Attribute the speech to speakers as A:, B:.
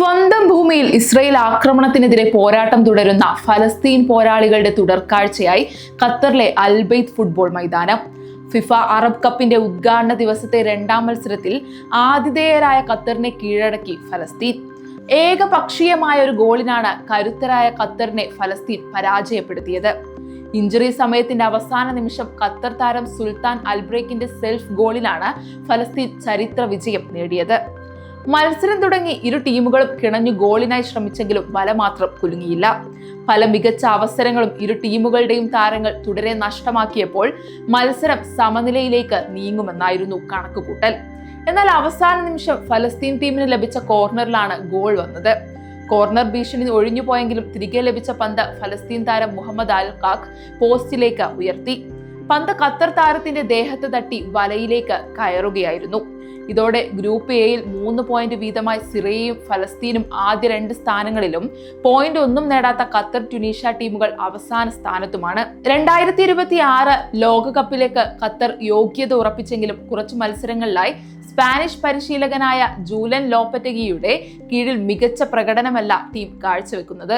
A: സ്വന്തം ഭൂമിയിൽ ഇസ്രയേൽ ആക്രമണത്തിനെതിരെ പോരാട്ടം തുടരുന്ന ഫലസ്തീൻ പോരാളികളുടെ തുടർക്കാഴ്ചയായി ഖത്തറിലെ അൽബെയ്ത്ത് ഫുട്ബോൾ മൈതാനം. ഫിഫ അറബ് കപ്പിന്റെ ഉദ്ഘാടന ദിവസത്തെ രണ്ടാം മത്സരത്തിൽ ആതിഥേയരായ ഖത്തറിനെ കീഴടക്കി ഫലസ്തീൻ. ഏകപക്ഷീയമായ ഒരു ഗോളിനാണ് കരുത്തരായ ഖത്തറിനെ ഫലസ്തീൻ പരാജയപ്പെടുത്തിയത്. ഇഞ്ചുറി സമയത്തിന്റെ അവസാന നിമിഷം ഖത്തർ താരം സുൽത്താൻ അൽബ്രേക്കിന്റെ സെൽഫ് ഗോളിലാണ് ഫലസ്തീൻ ചരിത്ര വിജയം നേടിയത്. മത്സരം തുടങ്ങി ഇരു ടീമുകളും കിണഞ്ഞു ഗോളിനായി ശ്രമിച്ചെങ്കിലും വല മാത്രം കുലുങ്ങിയില്ല. പല മികച്ച അവസരങ്ങളും ഇരു ടീമുകളുടെയും താരങ്ങൾ തുടരെ നഷ്ടമാക്കിയപ്പോൾ മത്സരം സമനിലയിലേക്ക് നീങ്ങുമെന്നായിരുന്നു കണക്കുകൂട്ടൽ. എന്നാൽ അവസാന നിമിഷം ഫലസ്തീൻ ടീമിന് ലഭിച്ച കോർണറിലാണ് ഗോൾ വന്നത്. കോർണർ ഭീഷണി ഒഴിഞ്ഞുപോയെങ്കിലും തിരികെ ലഭിച്ച പന്ത് ഫലസ്തീൻ താരം മുഹമ്മദ് അൽ ഖാഖ് പോസ്റ്റിലേക്ക് ഉയർത്തി. പന്ത് ഖത്തർ താരത്തിന്റെ ദേഹത്ത് തട്ടി വലയിലേക്ക് കയറുകയായിരുന്നു. ഇതോടെ ഗ്രൂപ്പ് എയിൽ 3 പോയിന്റ് വീതമായി സിറിയയും ഫലസ്തീനും ആദ്യ 2 സ്ഥാനങ്ങളിലും പോയിന്റ് ഒന്നും നേടാത്ത ഖത്തർ ട്യൂണീഷ്യ ടീമുകൾ അവസാന സ്ഥാനത്തുമാണ്. 2026 ലോകകപ്പിലേക്ക് ഖത്തർ യോഗ്യത ഉറപ്പിച്ചെങ്കിലും കുറച്ചു മത്സരങ്ങളിലായി സ്പാനിഷ് പരിശീലകനായ ജൂലൻ ലോപ്പറ്റഗിയുടെ കീഴിൽ മികച്ച പ്രകടനമല്ല ടീം കാഴ്ചവെക്കുന്നത്.